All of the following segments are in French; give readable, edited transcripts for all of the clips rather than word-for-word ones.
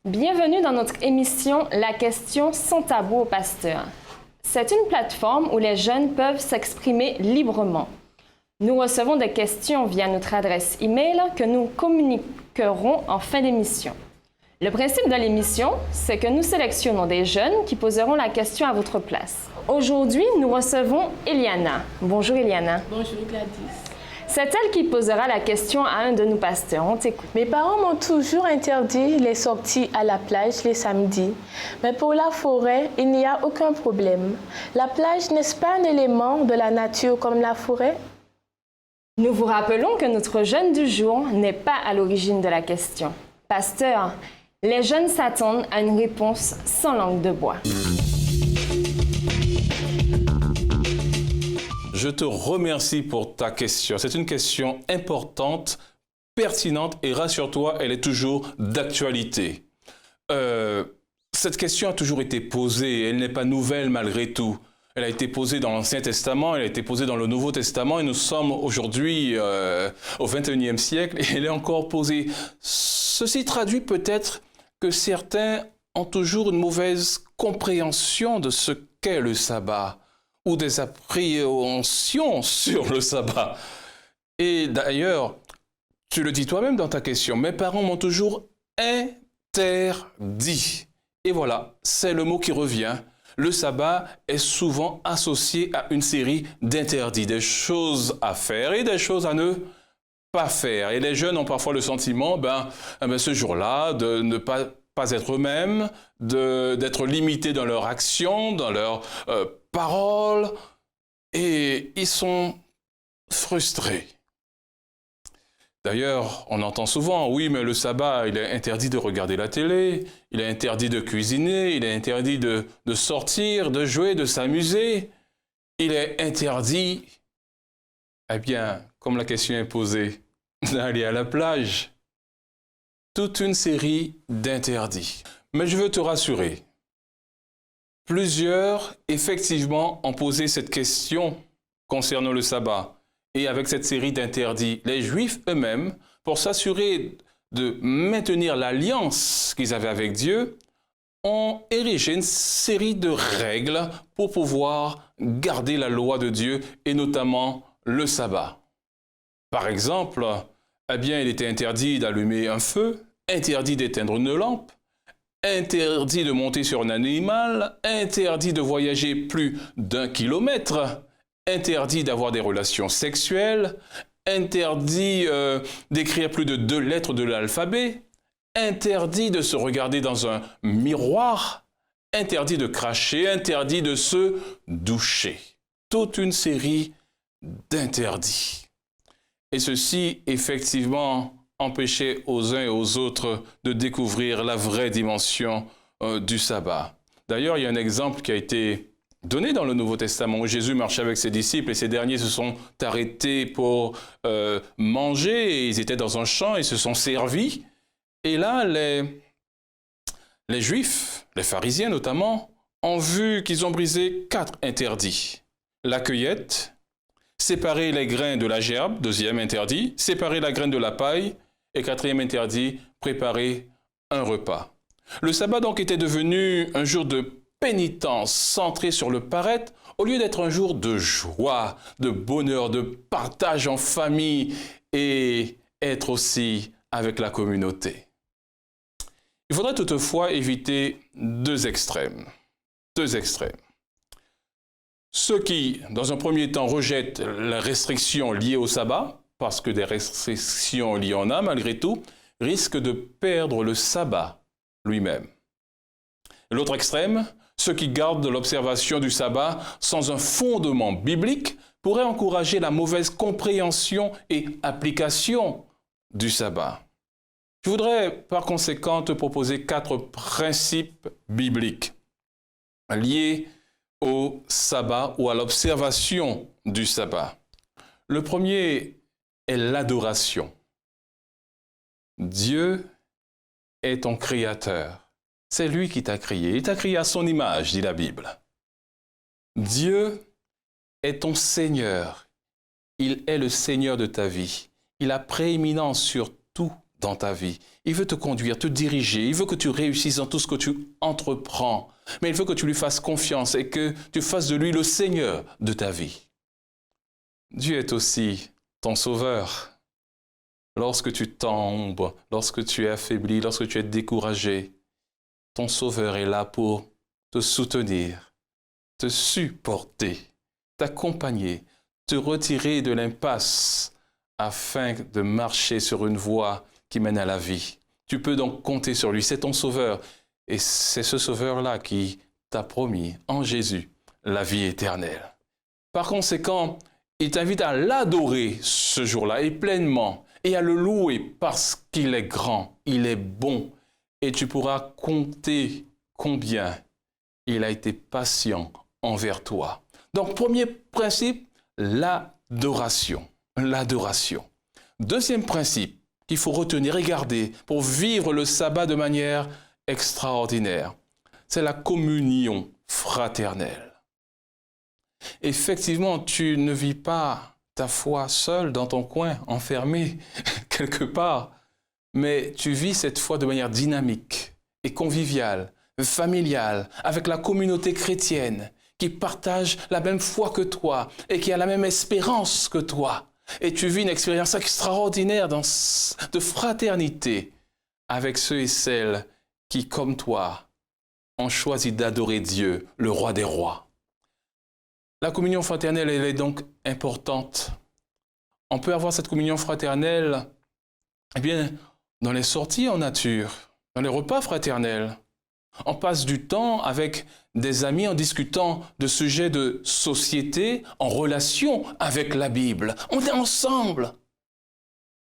Bienvenue dans notre émission La question sans tabou au pasteur. C'est une plateforme où les jeunes peuvent s'exprimer librement. Nous recevons des questions via notre adresse e-mail que nous communiquerons en fin d'émission. Le principe de l'émission, c'est que nous sélectionnons des jeunes qui poseront la question à votre place. Aujourd'hui, nous recevons Eliana. Bonjour Eliana. Bonjour Gladys. C'est elle qui posera la question à un de nos pasteurs. On t'écoute. Mes parents m'ont toujours interdit les sorties à la plage les samedis. Mais pour la forêt, il n'y a aucun problème. La plage n'est-ce pas un élément de la nature comme la forêt? Nous vous rappelons que notre jeune du jour n'est pas à l'origine de la question. Pasteur, les jeunes s'attendent à une réponse sans langue de bois. Je te remercie pour ta question. C'est une question importante, pertinente et rassure-toi, elle est toujours d'actualité. Cette question a toujours été posée, elle n'est pas nouvelle malgré tout. Elle a été posée dans l'Ancien Testament, elle a été posée dans le Nouveau Testament et nous sommes aujourd'hui au XXIe siècle et elle est encore posée. Ceci traduit peut-être que certains ont toujours une mauvaise compréhension de ce qu'est le sabbat ou des appréhensions sur le sabbat. Et d'ailleurs, tu le dis toi-même dans ta question, mes parents m'ont toujours interdit. Et voilà, c'est le mot qui revient. Le sabbat est souvent associé à une série d'interdits, des choses à faire et des choses à ne pas faire. Et les jeunes ont parfois le sentiment, ce jour-là, de ne pas être eux-mêmes, d'être limités dans leur action, dans leur paroles, et ils sont frustrés. D'ailleurs, on entend souvent, oui, mais le sabbat, il est interdit de regarder la télé, il est interdit de cuisiner, il est interdit de sortir, de jouer, de s'amuser. Il est interdit, eh bien, comme la question est posée, d'aller à la plage. Toute une série d'interdits. Mais je veux te rassurer. Plusieurs, effectivement, ont posé cette question concernant le sabbat. Et avec cette série d'interdits, les Juifs eux-mêmes, pour s'assurer de maintenir l'alliance qu'ils avaient avec Dieu, ont érigé une série de règles pour pouvoir garder la loi de Dieu et notamment le sabbat. Par exemple, il était interdit d'allumer un feu, interdit d'éteindre une lampe, interdit de monter sur un animal, interdit de voyager plus d'1 kilomètre, interdit d'avoir des relations sexuelles, interdit d'écrire plus de 2 lettres de l'alphabet, interdit de se regarder dans un miroir, interdit de cracher, interdit de se doucher. Toute une série d'interdits. Et ceci, effectivement, empêchait aux uns et aux autres de découvrir la vraie dimension du sabbat. D'ailleurs, il y a un exemple qui a été donné dans le Nouveau Testament où Jésus marchait avec ses disciples et ces derniers se sont arrêtés pour manger et ils étaient dans un champ et se sont servis. Et là, les Juifs, les pharisiens notamment, ont vu qu'ils ont brisé 4 interdits. La cueillette, séparer les grains de la gerbe, 2e interdit, séparer la graine de la paille, et 4e interdit, préparer un repas. Le sabbat donc était devenu un jour de pénitence centré sur le paraître, au lieu d'être un jour de joie, de bonheur, de partage en famille et être aussi avec la communauté. Il faudrait toutefois éviter 2 extrêmes. 2 extrêmes. Ceux qui, dans un premier temps, rejettent les restrictions liées au sabbat, parce que des restrictions il y en a malgré tout, risquent de perdre le sabbat lui-même. L'autre extrême, ceux qui gardent l'observation du sabbat sans un fondement biblique, pourraient encourager la mauvaise compréhension et application du sabbat. Je voudrais par conséquent te proposer 4 principes bibliques liés au sabbat ou à l'observation du sabbat. Le premier est l'adoration. Dieu est ton créateur. C'est lui qui t'a créé. Il t'a créé à son image, dit la Bible. Dieu est ton Seigneur. Il est le Seigneur de ta vie. Il a prééminence sur tout dans ta vie. Il veut te conduire, te diriger. Il veut que tu réussisses dans tout ce que tu entreprends. Mais il veut que tu lui fasses confiance et que tu fasses de lui le Seigneur de ta vie. Dieu est aussi ton Sauveur. Lorsque tu tombes, lorsque tu es affaibli, lorsque tu es découragé, ton Sauveur est là pour te soutenir, te supporter, t'accompagner, te retirer de l'impasse afin de marcher sur une voie qui mène à la vie. Tu peux donc compter sur lui, c'est ton Sauveur. Et c'est ce Sauveur-là qui t'a promis, en Jésus, la vie éternelle. Par conséquent, il t'invite à l'adorer ce jour-là, et pleinement, et à le louer parce qu'il est grand, il est bon, et tu pourras compter combien il a été patient envers toi. Donc, premier principe, l'adoration. L'adoration. Deuxième principe qu'il faut retenir et garder pour vivre le sabbat de manière extraordinaire, c'est la communion fraternelle. Effectivement, tu ne vis pas ta foi seul dans ton coin, enfermé quelque part, mais tu vis cette foi de manière dynamique et conviviale, familiale, avec la communauté chrétienne qui partage la même foi que toi et qui a la même espérance que toi. Et tu vis une expérience extraordinaire de fraternité avec ceux et celles qui, comme toi, ont choisi d'adorer Dieu, le roi des rois. La communion fraternelle, elle est donc importante. On peut avoir cette communion fraternelle, dans les sorties en nature, dans les repas fraternels. On passe du temps avec des amis en discutant de sujets de société en relation avec la Bible. On est ensemble,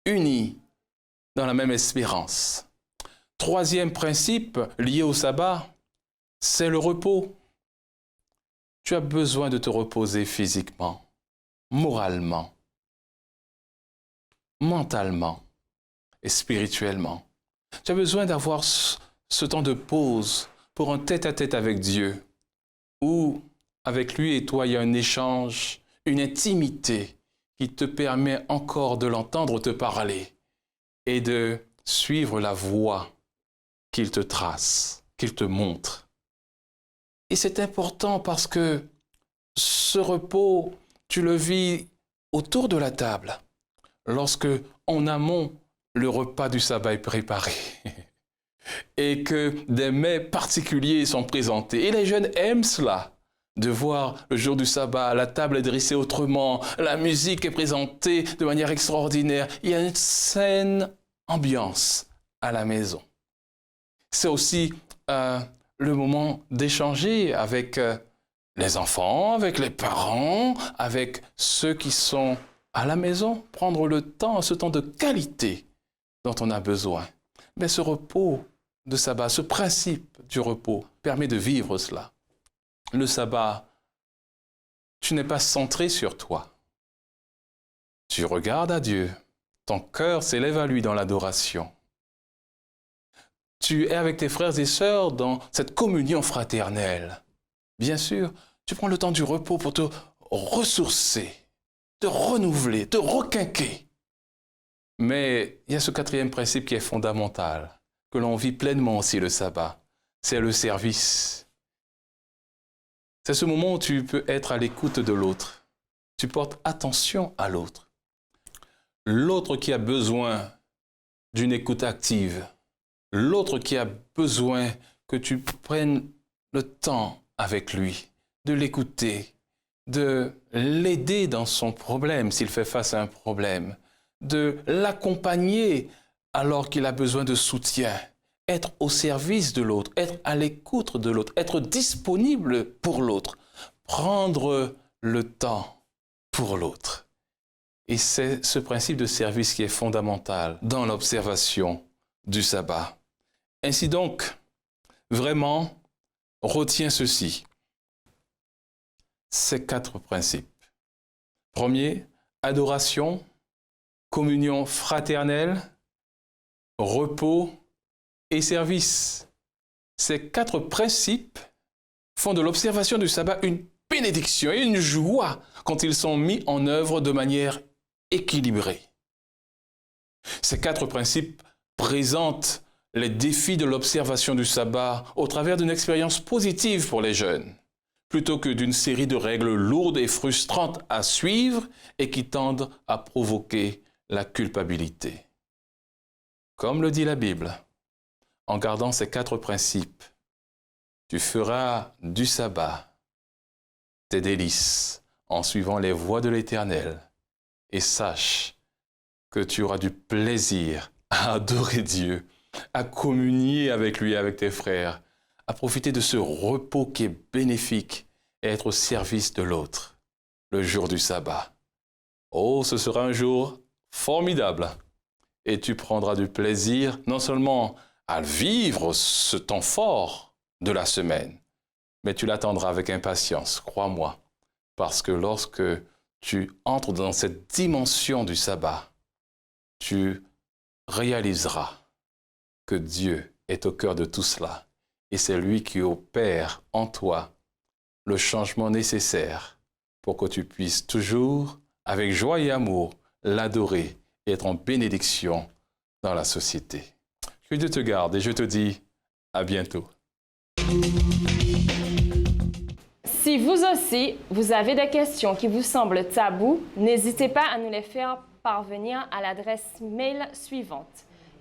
unis dans la même espérance. Troisième principe lié au sabbat, c'est le repos. Tu as besoin de te reposer physiquement, moralement, mentalement et spirituellement. Tu as besoin d'avoir ce temps de pause pour un tête-à-tête avec Dieu, où avec lui et toi, il y a un échange, une intimité qui te permet encore de l'entendre te parler et de suivre la voie qu'il te trace, qu'il te montre. Et c'est important parce que ce repos, tu le vis autour de la table, lorsque en amont, le repas du sabbat est préparé et que des mets particuliers sont présentés. Et les jeunes aiment cela, de voir le jour du sabbat, la table est dressée autrement, la musique est présentée de manière extraordinaire. Il y a une saine ambiance à la maison. C'est aussi le moment d'échanger avec les enfants, avec les parents, avec ceux qui sont à la maison, prendre le temps, ce temps de qualité dont on a besoin. Mais ce repos de sabbat, ce principe du repos permet de vivre cela. Le sabbat, tu n'es pas centré sur toi. Tu regardes à Dieu, ton cœur s'élève à lui dans l'adoration. Tu es avec tes frères et sœurs dans cette communion fraternelle. Bien sûr, tu prends le temps du repos pour te ressourcer, te renouveler, te requinquer. Mais il y a ce quatrième principe qui est fondamental, que l'on vit pleinement aussi le sabbat, c'est le service. C'est ce moment où tu peux être à l'écoute de l'autre. Tu portes attention à l'autre. L'autre qui a besoin d'une écoute active. L'autre qui a besoin que tu prennes le temps avec lui, de l'écouter, de l'aider dans son problème s'il fait face à un problème, de l'accompagner alors qu'il a besoin de soutien, être au service de l'autre, être à l'écoute de l'autre, être disponible pour l'autre, prendre le temps pour l'autre. Et c'est ce principe de service qui est fondamental dans l'observation du sabbat. Ainsi donc, vraiment, retiens ceci. Ces 4 principes. Premier, adoration, communion fraternelle, repos et service. Ces 4 principes font de l'observation du sabbat une bénédiction et une joie quand ils sont mis en œuvre de manière équilibrée. Ces 4 principes présentent les défis de l'observation du sabbat au travers d'une expérience positive pour les jeunes, plutôt que d'une série de règles lourdes et frustrantes à suivre et qui tendent à provoquer la culpabilité. Comme le dit la Bible, en gardant ces 4 principes, tu feras du sabbat tes délices en suivant les voies de l'Éternel et sache que tu auras du plaisir à adorer Dieu, à communier avec lui, avec tes frères, à profiter de ce repos qui est bénéfique et être au service de l'autre, le jour du sabbat. Oh, ce sera un jour formidable et tu prendras du plaisir non seulement à vivre ce temps fort de la semaine, mais tu l'attendras avec impatience, crois-moi, parce que lorsque tu entres dans cette dimension du sabbat, tu réaliseras que Dieu est au cœur de tout cela et c'est lui qui opère en toi le changement nécessaire pour que tu puisses toujours, avec joie et amour, l'adorer et être en bénédiction dans la société. Que Dieu te garde et je te dis à bientôt. Si vous aussi, vous avez des questions qui vous semblent tabous, n'hésitez pas à nous les faire parvenir à l'adresse mail suivante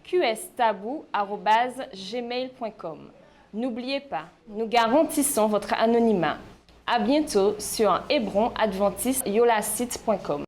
qstabou@gmail.com. N'oubliez pas, nous garantissons votre anonymat. À bientôt sur hebronadventisteyolacite.com.